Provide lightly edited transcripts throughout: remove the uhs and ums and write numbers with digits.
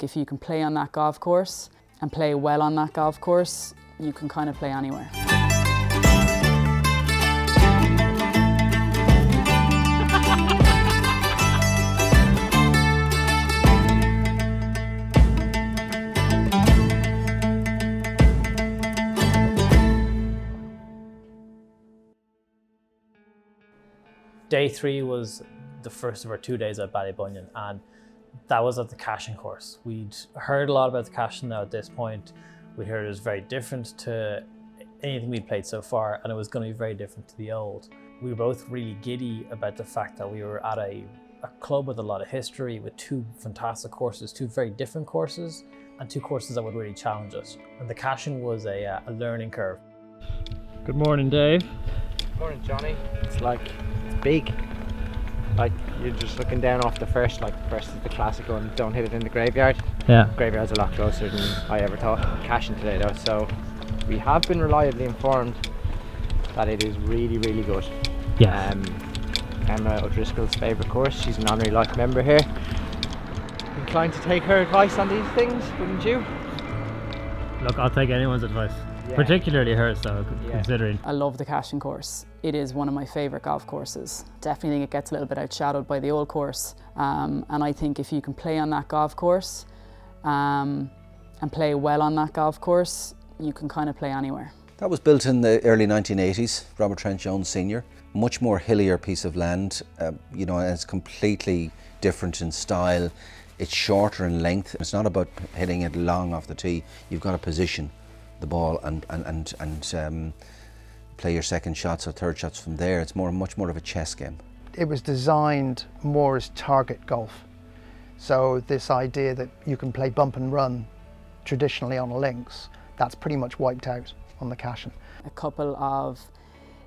If you can play on that golf course and play well on that golf course, you can kind of play anywhere. Day 3 was the first of our 2 days at Ballybunion, and that was at the Cashen course. We'd heard a lot about the Cashen now at this point. We heard it was very different to anything we'd played so far, and it was going to be very different to the old. We were both really giddy about the fact that we were at a club with a lot of history, with 2 fantastic courses, 2 very different courses, and 2 courses that would really challenge us. And the Cashen was a learning curve. Good morning, Dave. Morning, Johnny. It's big. Like, you're just looking down off the first, like the first is the classic one, don't hit it in the graveyard. Yeah. Graveyard's a lot closer than I ever thought. Cashen today though, so we have been reliably informed that it is really, really good. Yeah. Emma O'Driscoll's favourite course, she's an honorary life member here. Inclined to take her advice on these things, wouldn't you? Look, I'll take anyone's advice. Yeah. Particularly hers though, considering. I love the Cashen course. It is one of my favourite golf courses. Definitely think it gets a little bit outshadowed by the old course. And I think if you can play on that golf course and play well on that golf course, you can kind of play anywhere. That was built in the early 1980s, Robert Trent Jones Sr. Much more hillier piece of land, you know, and it's completely different in style. It's shorter in length. It's not about hitting it long off the tee. You've got to position the ball and play your second shots or third shots from there. It's much more of a chess game. It was designed more as target golf. So this idea that you can play bump and run traditionally on links, that's pretty much wiped out on the Cashen. A couple of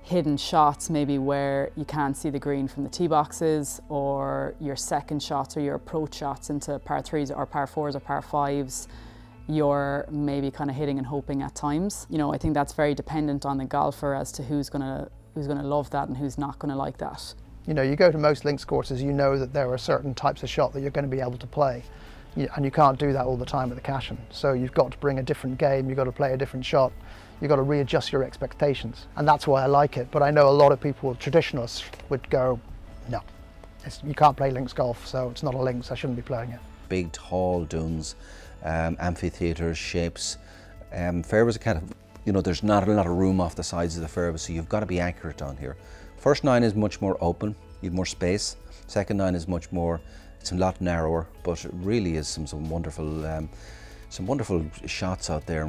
hidden shots maybe where you can't see the green from the tee boxes, or your second shots or your approach shots into par 3s or par 4s or par 5s. You're maybe kind of hitting and hoping at times. You know, I think that's very dependent on the golfer as to who's gonna love that and who's not gonna like that. You know, you go to most links courses, you know that there are certain types of shot that you're going to be able to play. And you can't do that all the time at the Cashen. So you've got to bring a different game, you've got to play a different shot, you've got to readjust your expectations. And that's why I like it. But I know a lot of people, traditionalists, would go, no, you can't play links golf, so it's not a links, I shouldn't be playing it. Big, tall dunes, amphitheatres, shapes. Fairways are kind of, you know, there's not a lot of room off the sides of the fairway, so you've got to be accurate down here. First 9 is much more open, you have more space. Second 9 is much more, it's a lot narrower, but it really is some wonderful shots out there.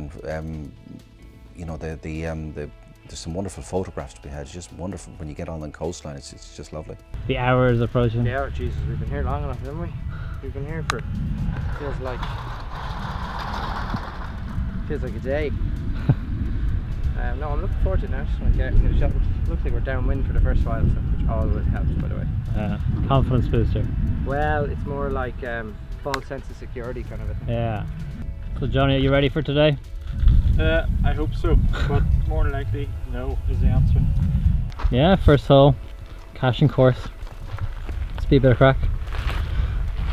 You know, there's some wonderful photographs to be had. It's just wonderful when you get on the coastline. It's just lovely. The hour is approaching. The hour, Jesus, we've been here long enough, haven't we? We've been here for, feels like a day. No, I'm looking forward to it now. Just want to get a shot. Looks like we're downwind for the first while, so, which always helps, by the way. Confidence booster. Well, it's more like false sense of security kind of a thing. Yeah. So Johnny, are you ready for today? I hope so, but more than likely, no is the answer. Yeah, first hole, Cashen course. Let's be a bit of crack.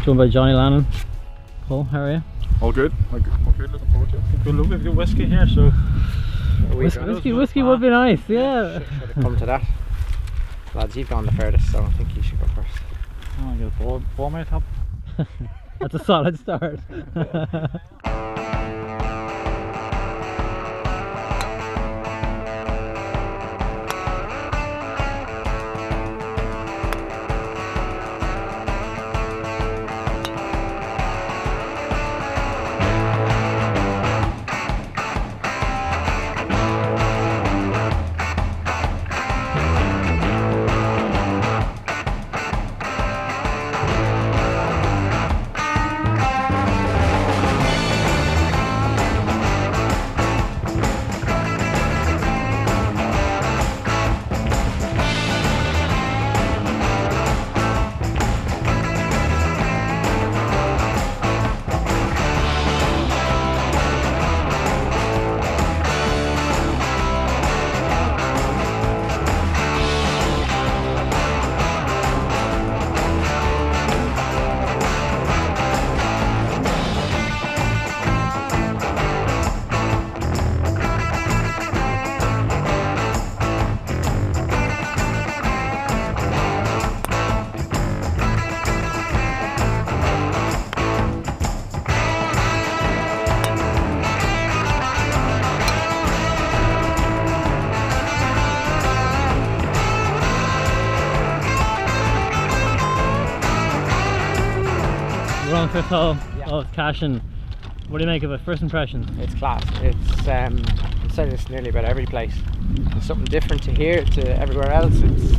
Joined by Johnny Lannon. Paul, how are you? All good. All good. Looking forward to it. Good look, we've got whiskey here, so. Whiskey would be nice, yeah. Should have come to that. Lads, you've gone the furthest, so I think you should go first. Oh, I got a ball mate up. That's a solid start. first hole Yeah. of Cashen. What do you make of it? First impressions? It's class. It's I've said this nearly about every place. There's something different to here to everywhere else. It's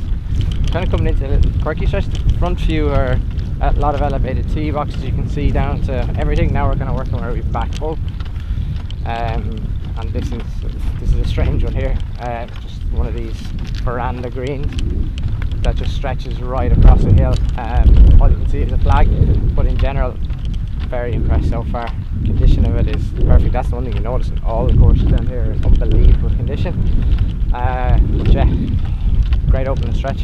kind of coming into a little quirky stretch. The front view are a lot of elevated tee boxes you can see down to everything. Now we're kind of working where we've back full. And this is a strange one here. Just one of these veranda greens that just stretches right across the hill. All you can see is a flag, but in general, very impressed so far. Condition of it is perfect. That's the one thing you notice in all the courses down here is unbelievable condition. But yeah, great opening stretch.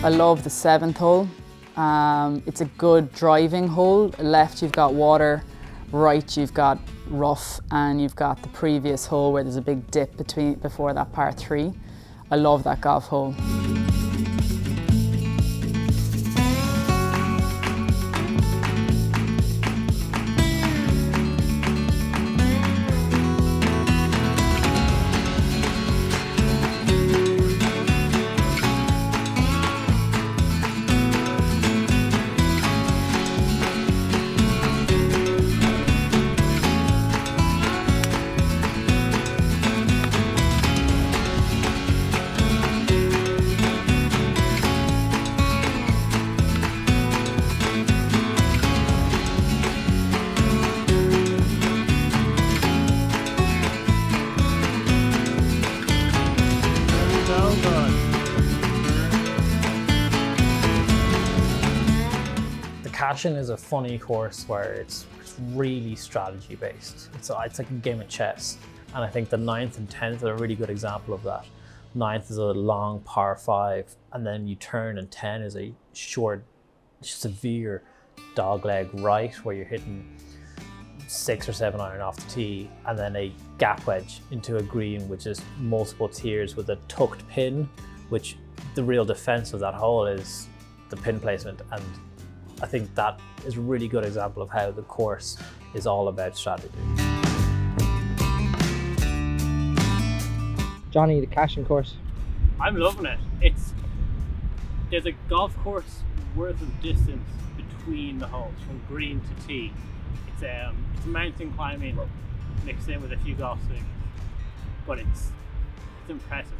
I love the 7th hole. It's a good driving hole. Left you've got water, right you've got rough, and you've got the previous hole where there's a big dip before that par 3. I love that golf hole. Cashen is a funny course where it's really strategy based. It's like a game of chess, and I think the 9th and 10th are a really good example of that. 9th is a long par 5, and then you turn, and 10 is a short, severe dogleg right where you're hitting 6 or 7 iron off the tee, and then a gap wedge into a green which is multiple tiers with a tucked pin, which the real defense of that hole is the pin placement. And I think that is a really good example of how the course is all about strategy. Johnny, the Cashen course. I'm loving it. There's a golf course worth of distance between the holes from green to tee. It's mountain climbing mixed in with a few golf swings, but it's impressive.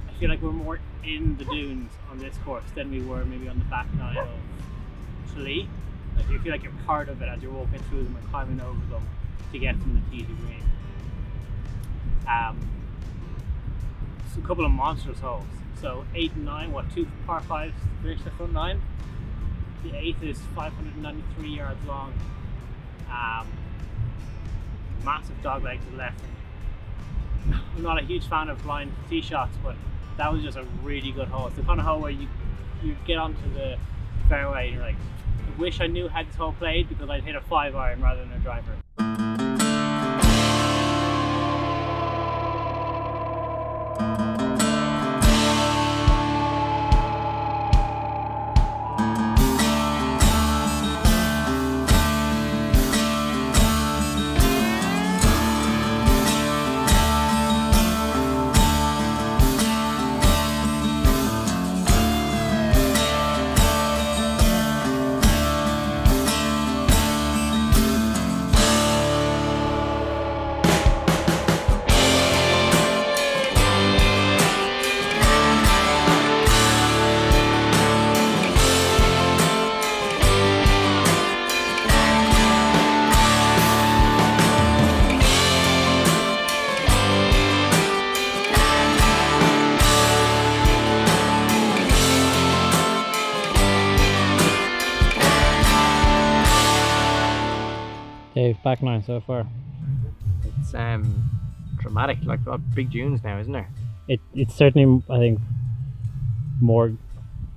I feel like we're more in the dunes on this course than we were maybe on the back nine of Tralee. Like you feel like you're part of it as you're walking through them and climbing over them to get from the tee to green. It's a couple of monstrous holes. So 8 and 9, 2 par 5s to finish the front 9. The 8th is 593 yards long. Massive dogleg to the left. I'm not a huge fan of blind tee shots, but that was just a really good hole. It's the kind of hole where you get onto the fairway and you're like, I wish I knew how this hole played because I'd hit a 5 iron rather than a driver. Dave, back 9 so far. It's dramatic, like big dunes now, isn't there? It's certainly, I think, more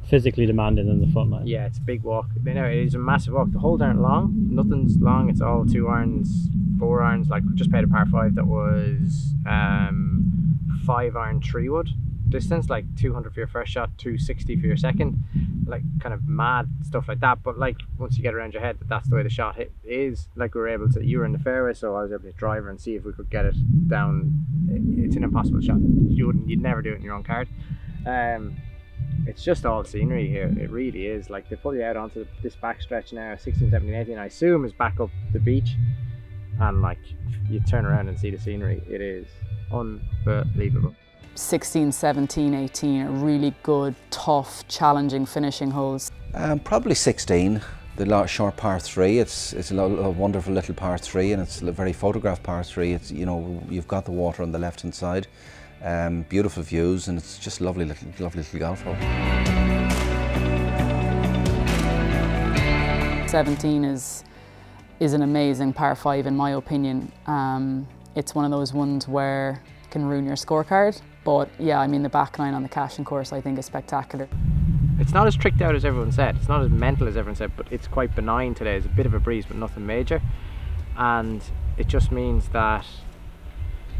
physically demanding than the front nine. Yeah, it's a big walk. You know, it is a massive walk. The holes aren't long. Nothing's long. It's all 2 irons, 4 irons. Like, we just played a par 5 that was 5 iron 3 wood distance, like 200 for your first shot, 260 for your second, like kind of mad stuff like that. But like, once you get around your head that that's the way the shot is, like, we were able to, you were in the fairway, so I was able to drive her and see if we could get it down. It's an impossible shot. You'd never do it in your own card. It's just all scenery here. It really is. Like, they pull you out onto this back stretch now, 16, 17, 18, I assume is back up the beach, and like, you turn around and see the scenery. It is unbelievable. 16, 17, 18 are really good, tough, challenging finishing holes. Probably 16, the short par 3. It's a wonderful little par 3, and it's a very photographed par 3. It's, you know, you've got the water on the left hand side, beautiful views, and it's just lovely little golf hole. 17 is an amazing par 5 in my opinion. It's one of those ones where it can ruin your scorecard. But yeah, I mean, the back nine on the Cashen course I think is spectacular. It's not as tricked out as everyone said. It's not as mental as everyone said, but it's quite benign today. It's a bit of a breeze, but nothing major. And it just means that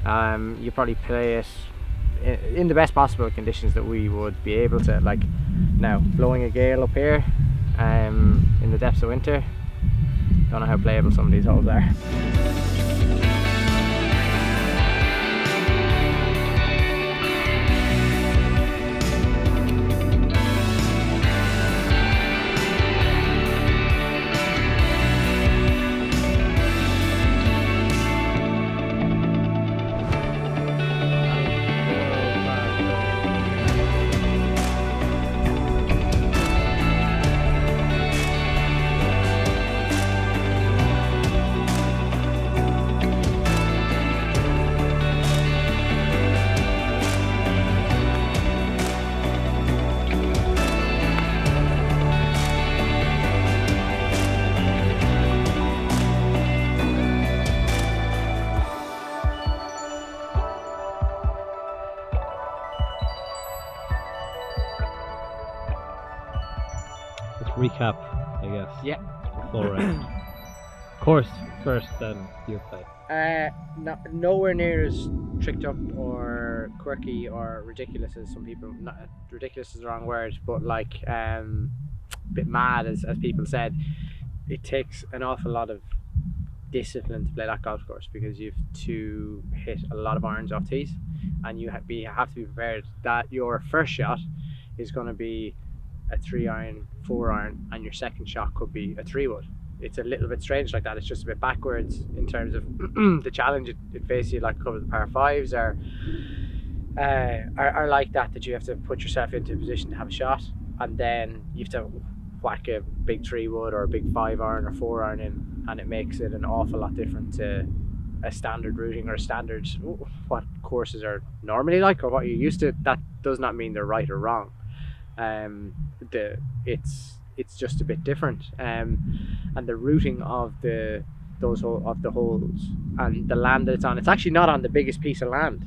you probably play it in the best possible conditions that we would be able to. Like, now, blowing a gale up here in the depths of winter, don't know how playable some of these holes are. Recap, I guess. Yeah. Full round. Course first, then your play. Nowhere near as tricked up or quirky or ridiculous as some people. Not ridiculous is the wrong word, but like a bit mad as people said. It takes an awful lot of discipline to play that golf course, because you have to hit a lot of irons off tees, and you have to be prepared that your first shot is going to be a 3 iron, 4 iron, and your second shot could be a 3 wood. It's a little bit strange like that. It's just a bit backwards in terms of the challenge it faces you. Like, a couple of the par 5s are like that you have to put yourself into a position to have a shot, and then you have to whack a big 3 wood or a big 5 iron or 4 iron in, and it makes it an awful lot different to a standard routing or a standard what courses are normally like, or what you're used to. That does not mean they're right or wrong. It's just a bit different, and the routing of the holes and the land that it's on. It's actually not on the biggest piece of land,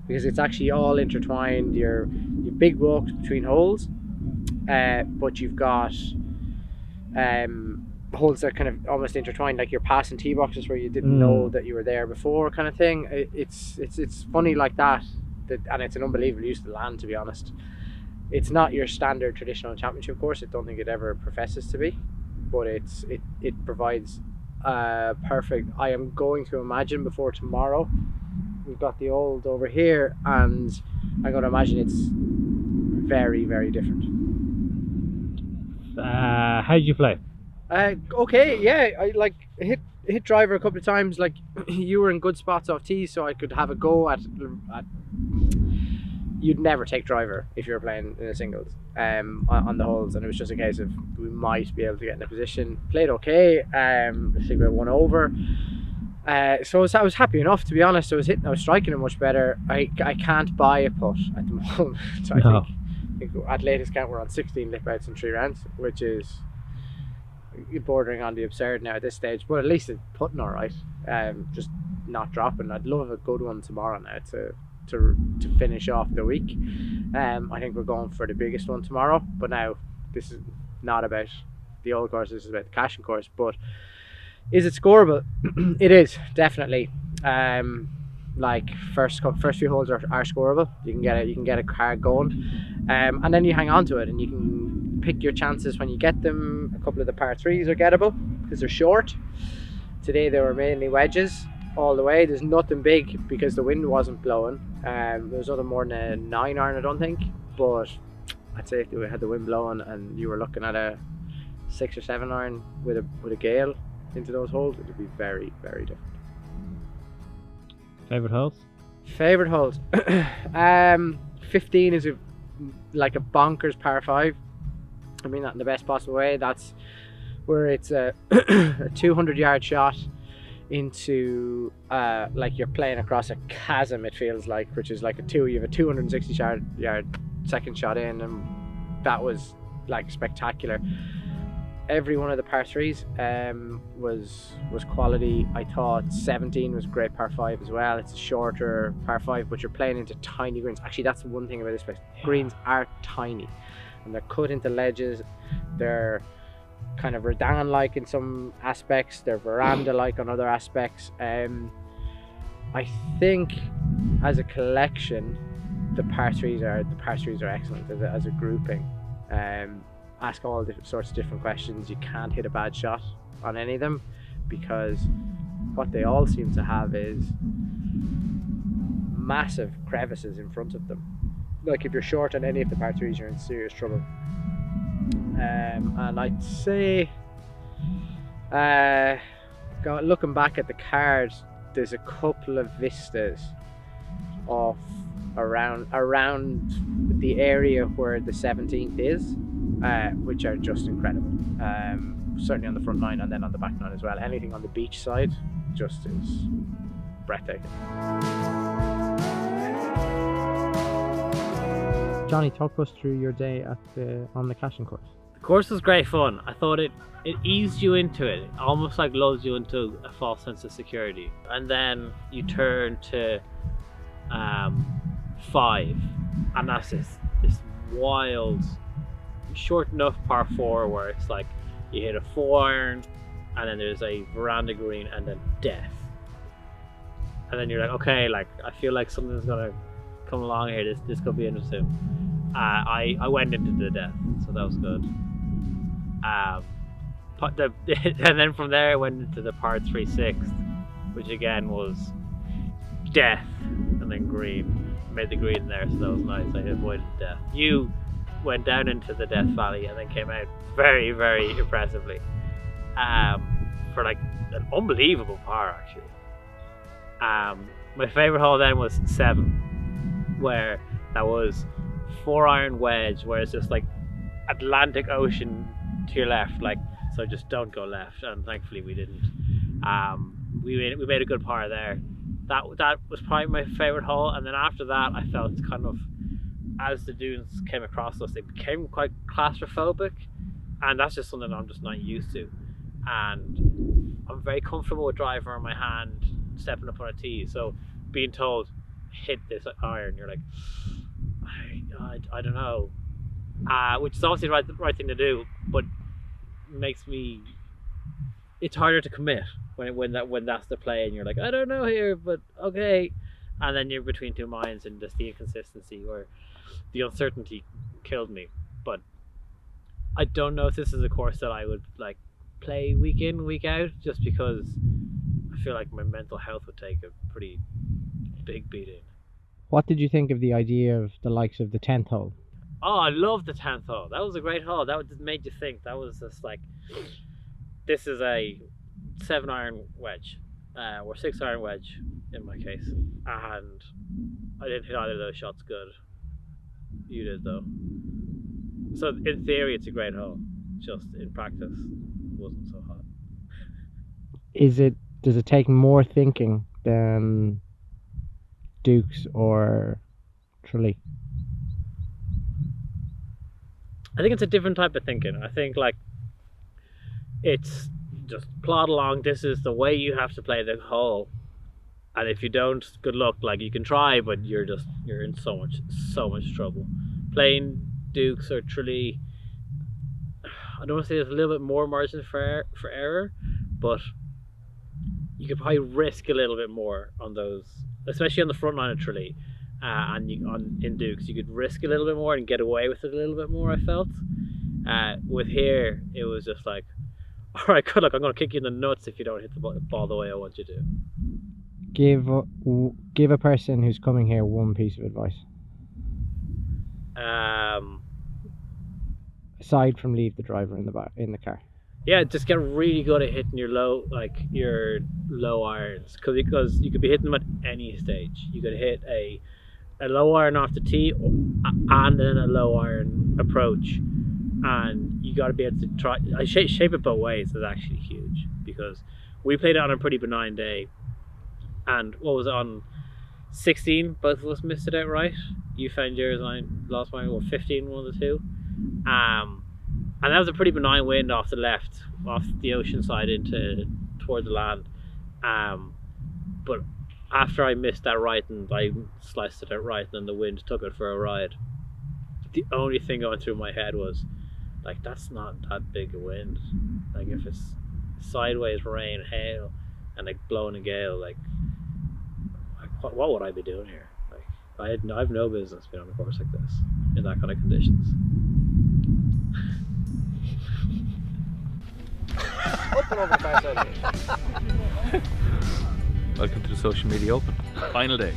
because it's actually all intertwined. Your big walks between holes, but you've got holes that are kind of almost intertwined, like you're passing tee boxes where you didn't know that you were there before, kind of thing. It's funny like that, and it's an unbelievable use of the land, to be honest. It's not your standard traditional championship course. I don't think it ever professes to be, but it provides perfect. I am going to imagine before tomorrow, we've got the old over here, and I'm going to imagine it's very, very different. How did you play? Okay, yeah, I like hit driver a couple of times. Like, you were in good spots off tee, so I could have a go at. You'd never take driver if you're playing in a singles on the holes, and it was just a case of we might be able to get in a position. Played okay. I think we won over. So I was happy enough, to be honest. I was striking it much better. I can't buy a putt at the moment. I think at latest count we're on 16 lip outs in 3 rounds, which is bordering on the absurd now at this stage. But at least it's putting all right. Just not dropping. I'd love a good one tomorrow now to finish off the week. I think we're going for the biggest one tomorrow, but now this is not about the old course, this is about the Cashen course. But is it scoreable? It is, definitely. Like first few holes are scoreable. You can get a card going, and then you hang on to it, and you can pick your chances when you get them. A couple of the par 3s are gettable because they're short. Today they were mainly wedges all the way. There's nothing big because the wind wasn't blowing. There was nothing more than a 9-iron, I don't think, but I'd say if we had the wind blowing and you were looking at a 6 or 7-iron with a gale into those holes, it would be very, very different. Favorite holes? Favorite holes? 15 is like a bonkers par 5. I mean that in the best possible way. That's where it's a 200-yard shot into like you're playing across a chasm, it feels like, which is like you have a 260-yard second shot in, and that was like spectacular. Every one of the par 3s was quality. I thought 17 was a great par 5 as well. It's a shorter par 5, but you're playing into tiny greens. Actually, that's one thing about this place. Greens are tiny, and they're cut into ledges. They're kind of Redan-like in some aspects. They're veranda-like on other aspects. I think as a collection, the par 3s are excellent as a grouping. Ask all sorts of different questions. You can't hit a bad shot on any of them, because what they all seem to have is massive crevices in front of them. Like if you're short on any of the par 3s, you're in serious trouble. And I'd say, looking back at the cards, there's a couple of vistas off around the area where the 17th is, which are just incredible. Certainly on the front nine and then on the back nine as well. Anything on the beach side just is breathtaking. Johnny, talk us through your day on the Cashen course. The course was great fun. I thought it eased you into it, almost like lulls you into a false sense of security. And then you turn to 5, and that's this wild, short enough par 4 where it's like you hit a 4-iron, and then there's a veranda green, and then death. And then you're like, okay, like I feel like something's gonna come along here. This could be interesting. I went into the death, so that was good. And then from there I went into the par 3 6th, which again was death and then green. Made the green there, so that was nice. I avoided death. You went down into the Death Valley and then came out very, very impressively, for like an unbelievable par actually. My favourite hole then was 7, where that was 4-iron wedge, where it's just like Atlantic Ocean to your left, like, so just don't go left, and thankfully we didn't. We made a good par there. That was probably my favourite hole, and then after that I felt kind of, as the dunes came across us, they became quite claustrophobic, and that's just something I'm just not used to. And I'm very comfortable with driver in my hand, stepping up on a tee, so being told hit this iron, you're like, I don't know, which is obviously the right thing to do, but makes me, it's harder to commit when that's the play, and you're like, I don't know here, but okay, and then you're between two minds, and just the inconsistency or the uncertainty killed me. But I don't know if this is a course that I would like play week in, week out, just because I feel like my mental health would take a pretty big beating. What did you think of the idea of the likes of the 10th hole? Oh, I love the 10th hole. That was a great hole. That just made you think. That was just like, this is a 7-iron wedge, or 6-iron wedge in my case, and I didn't hit either of those shots good. You did though. So in theory it's a great hole, just in practice it wasn't so hot. Does it take more thinking than Dooks or Tralee? I think it's a different type of thinking. I think like it's just plod along, this is the way you have to play the hole, and if you don't, good luck. Like, you can try, but you're in so much trouble. playing Dooks or Tralee, I don't want to say there's a little bit more margin for error, but you could probably risk a little bit more on those, especially on the front line of Tralee. And in Dooks, you could risk a little bit more and get away with it a little bit more, I felt. With here, it was just like, all right, good luck, I'm going to kick you in the nuts if you don't hit the ball the way I want you to. Give a person who's coming here one piece of advice. Aside from leave the driver in the car. Yeah, just get really good at hitting your low irons, because you could be hitting them at any stage. You could hit a low iron off the tee and then a low iron approach, and you got to be able to try. Shape it both ways is actually huge, because we played it on a pretty benign day, and what was it, on 16? Both of us missed it outright. You found yours, and I lost mine. 15, one of the two. And that was a pretty benign wind off the left, off the ocean side toward the land. But after I missed that right and I sliced it out right, and then the wind took it for a ride, the only thing going through my head was, like, that's not that big a wind. Like, if it's sideways rain, hail, and like blowing a gale, like what would I be doing here? Like, I've no business being on a course like this in that kind of conditions. Welcome to the Social Media Open. Final day.